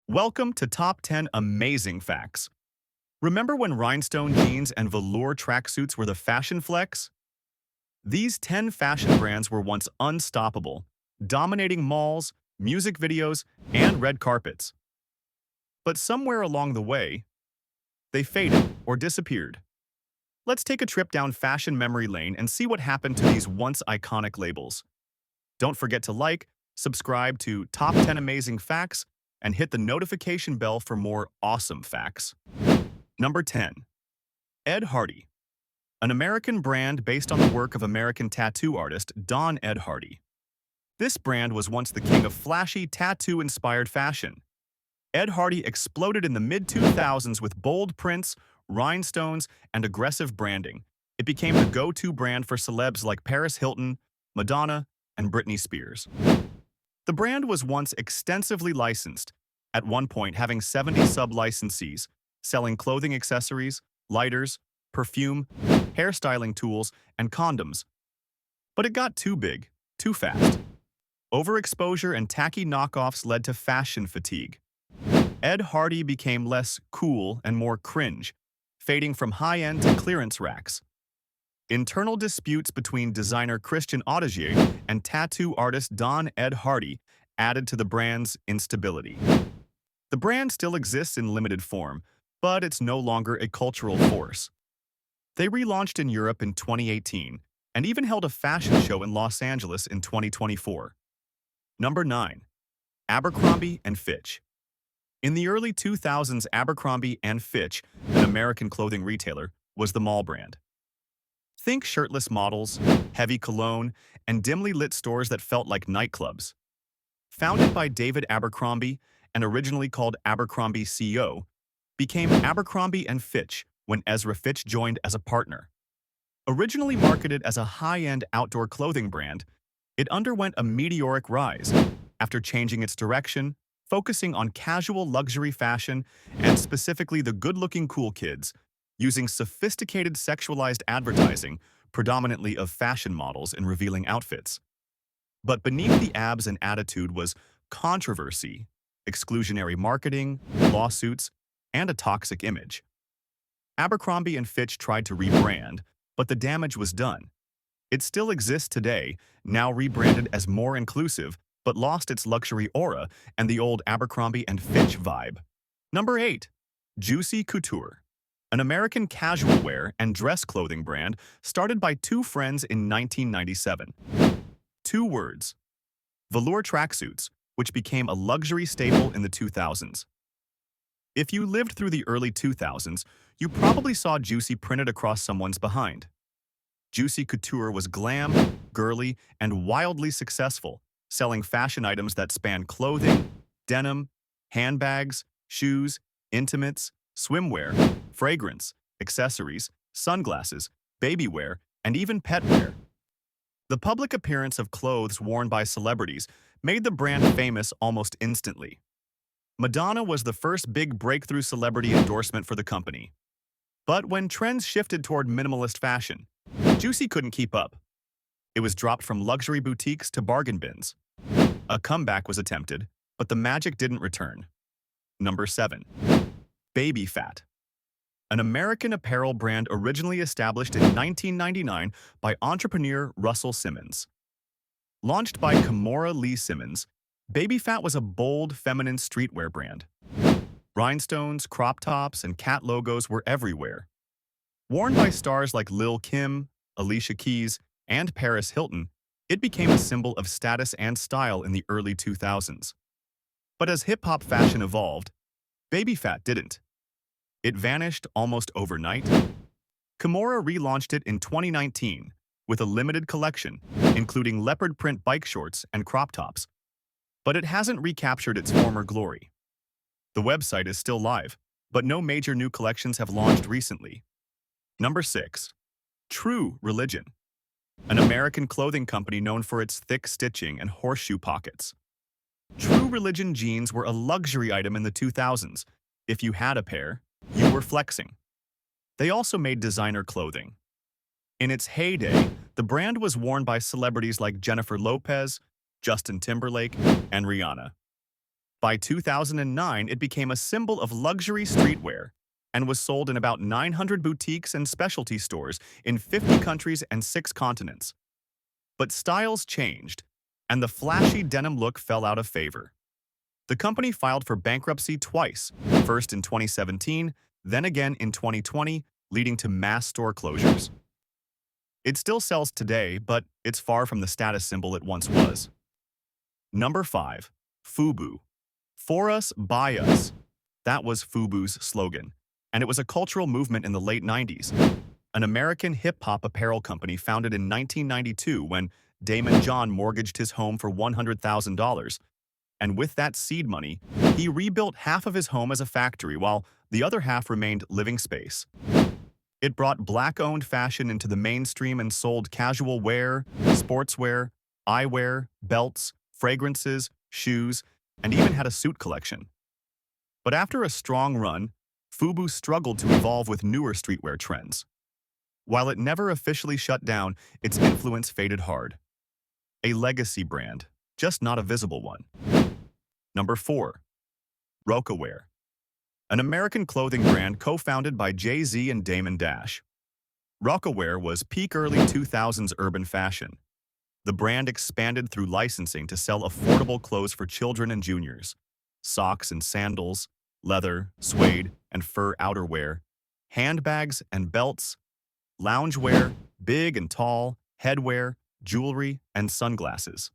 Welcome to Top 10 Amazing Facts. Remember when rhinestone jeans and velour tracksuits were the fashion flex? These 10 fashion brands were once unstoppable, dominating malls, music videos, and red carpets. But somewhere along the way, they faded or disappeared. Let's take a trip down fashion memory lane and see what happened to these once iconic labels. Don't forget to like, subscribe to Top 10 Amazing Facts, and hit the notification bell for more awesome facts. Number 10. Ed Hardy, an American brand based on the work of American tattoo artist Don Ed Hardy. This brand was once the king of flashy, tattoo-inspired fashion. Ed Hardy exploded in the mid-2000s with bold prints, rhinestones, and aggressive branding. It became the go-to brand for celebs like Paris Hilton, Madonna, and Britney Spears. The brand was once extensively licensed, at one point having 70 sub-licensees, selling clothing accessories, lighters, perfume, hairstyling tools, and condoms. But it got too big, too fast. Overexposure and tacky knockoffs led to fashion fatigue. Ed Hardy became less cool and more cringe, fading from high-end to clearance racks. Internal disputes between designer Christian Audigier and tattoo artist Don Ed Hardy added to the brand's instability. The brand still exists in limited form, but it's no longer a cultural force. They relaunched in Europe in 2018 and even held a fashion show in Los Angeles in 2024. Number 9. Abercrombie and Fitch. In the early 2000s, Abercrombie and Fitch, an American clothing retailer, was the mall brand. Think shirtless models, heavy cologne, and dimly lit stores that felt like nightclubs. Founded by David Abercrombie and originally called Abercrombie Co., became Abercrombie and Fitch when Ezra Fitch joined as a partner. Originally marketed as a high-end outdoor clothing brand, it underwent a meteoric rise after changing its direction, focusing on casual luxury fashion and specifically the good-looking cool kids, using sophisticated sexualized advertising, predominantly of fashion models in revealing outfits. But beneath the abs and attitude was controversy, exclusionary marketing, lawsuits, and a toxic image. Abercrombie and Fitch tried to rebrand, but the damage was done. It still exists today, now rebranded as more inclusive, but lost its luxury aura and the old Abercrombie and Fitch vibe. Number 8. Juicy Couture, an American casual wear and dress clothing brand started by two friends in 1997. Two words: velour tracksuits, which became a luxury staple in the 2000s. If you lived through the early 2000s, you probably saw Juicy printed across someone's behind. Juicy Couture was glam, girly, and wildly successful, selling fashion items that span clothing, denim, handbags, shoes, intimates, swimwear, fragrance, accessories, sunglasses, baby wear, and even pet wear. The public appearance of clothes worn by celebrities made the brand famous almost instantly. Madonna was the first big breakthrough celebrity endorsement for the company. But when trends shifted toward minimalist fashion, Juicy couldn't keep up. It was dropped from luxury boutiques to bargain bins. A comeback was attempted, but the magic didn't return. Number 7. Baby Phat, an American apparel brand originally established in 1999 by entrepreneur Russell Simmons. Launched by Kimora Lee Simmons, Baby Phat was a bold, feminine streetwear brand. Rhinestones, crop tops, and cat logos were everywhere. Worn by stars like Lil' Kim, Alicia Keys, and Paris Hilton, it became a symbol of status and style in the early 2000s. But as hip-hop fashion evolved, Baby Phat didn't. It vanished almost overnight. Kimora relaunched it in 2019 with a limited collection, including leopard print bike shorts and crop tops. But it hasn't recaptured its former glory. The website is still live, but no major new collections have launched recently. Number 6. True Religion, an American clothing company known for its thick stitching and horseshoe pockets. True Religion jeans were a luxury item in the 2000s. If you had a pair, you were flexing. They also made designer clothing. In its heyday, the brand was worn by celebrities like Jennifer Lopez, Justin Timberlake, and Rihanna. By 2009, it became a symbol of luxury streetwear and was sold in about 900 boutiques and specialty stores in 50 countries and 6 continents. But styles changed, and the flashy denim look fell out of favor. The company filed for bankruptcy twice, first in 2017, then again in 2020, leading to mass store closures. It still sells today, but it's far from the status symbol it once was. Number 5. FUBU. For us, by us. That was FUBU's slogan, and it was a cultural movement in the late 90s. An American hip-hop apparel company founded in 1992 when Damon John mortgaged his home for $100,000. And with that seed money, he rebuilt half of his home as a factory while the other half remained living space. It brought Black-owned fashion into the mainstream and sold casual wear, sportswear, eyewear, belts, fragrances, shoes, and even had a suit collection. But after a strong run, FUBU struggled to evolve with newer streetwear trends. While it never officially shut down, its influence faded hard. A legacy brand, just not a visible one. Number 4. RocaWear. An American clothing brand co-founded by Jay-Z and Damon Dash. RocaWear was peak early 2000s urban fashion. The brand expanded through licensing to sell affordable clothes for children and juniors. Socks and sandals, leather, suede, and fur outerwear, handbags and belts, loungewear, big and tall, headwear, jewelry, and sunglasses.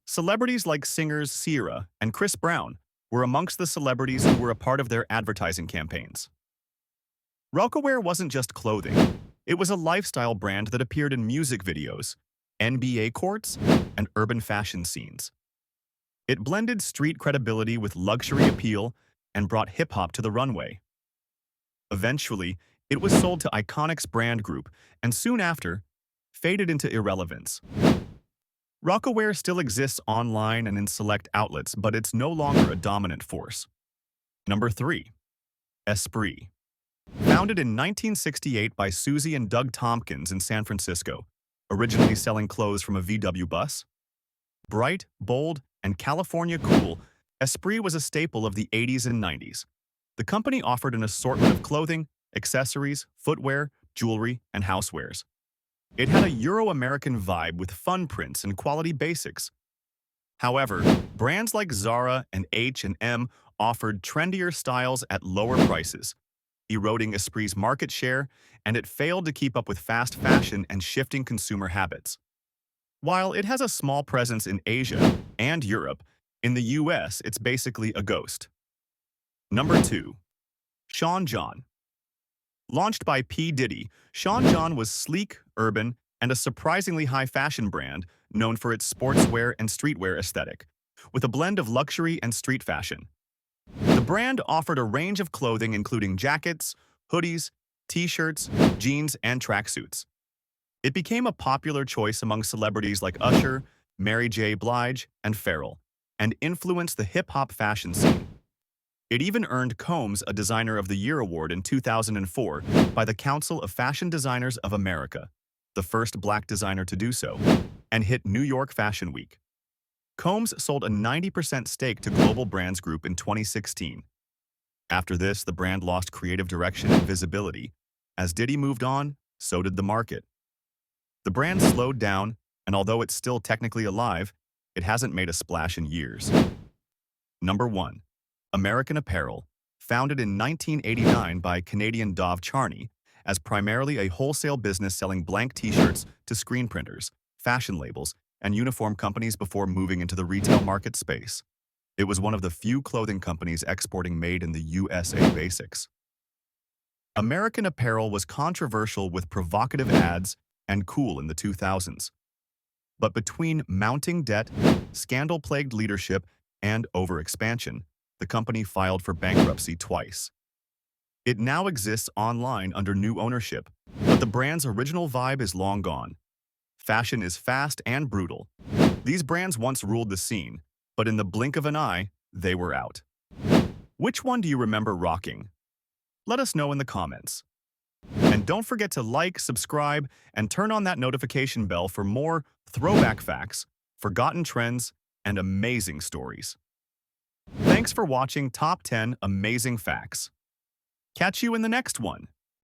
Celebrities like singers Ciara and Chris Brown were amongst the celebrities who were a part of their advertising campaigns. RocaWear wasn't just clothing. It was a lifestyle brand that appeared in music videos, NBA courts, and urban fashion scenes. It blended street credibility with luxury appeal and brought hip-hop to the runway. Eventually, it was sold to Iconic's brand group and soon after, faded into irrelevance. RocaWear still exists online and in select outlets, but it's no longer a dominant force. Number 3. Esprit. Founded in 1968 by Susie and Doug Tompkins in San Francisco, originally selling clothes from a VW bus. Bright, bold, and California cool, Esprit was a staple of the 80s and 90s. The company offered an assortment of clothing, accessories, footwear, jewelry, and housewares. It had a Euro-American vibe with fun prints and quality basics. However, brands like Zara and H&M offered trendier styles at lower prices, eroding Esprit's market share, and it failed to keep up with fast fashion and shifting consumer habits. While it has a small presence in Asia and Europe, in the US it's basically a ghost. Number 2. Sean John. Launched by P Diddy, Sean John was sleek, urban, and a surprisingly high-fashion brand known for its sportswear and streetwear aesthetic, with a blend of luxury and street fashion. The brand offered a range of clothing including jackets, hoodies, t-shirts, jeans, and tracksuits. It became a popular choice among celebrities like Usher, Mary J. Blige, and Pharrell, and influenced the hip-hop fashion scene. It even earned Combs a Designer of the Year award in 2004 by the Council of Fashion Designers of America, the first black designer to do so, and hit New York Fashion Week. Combs sold a 90% stake to Global Brands Group in 2016. After this, the brand lost creative direction and visibility. As Diddy moved on, so did the market. The brand slowed down, and although it's still technically alive, it hasn't made a splash in years. Number 1. American Apparel. Founded in 1989 by Canadian Dov Charney, as primarily a wholesale business selling blank t-shirts to screen printers, fashion labels, and uniform companies before moving into the retail market space. It was one of the few clothing companies exporting made in the USA basics. American Apparel was controversial with provocative ads and cool in the 2000s. But between mounting debt, scandal-plagued leadership, and overexpansion, the company filed for bankruptcy twice. It now exists online under new ownership, but the brand's original vibe is long gone. Fashion is fast and brutal. These brands once ruled the scene, but in the blink of an eye, they were out. Which one do you remember rocking? Let us know in the comments. And don't forget to like, subscribe, and turn on that notification bell for more throwback facts, forgotten trends, and amazing stories. Thanks for watching Top 10 Amazing Facts. Catch you in the next one.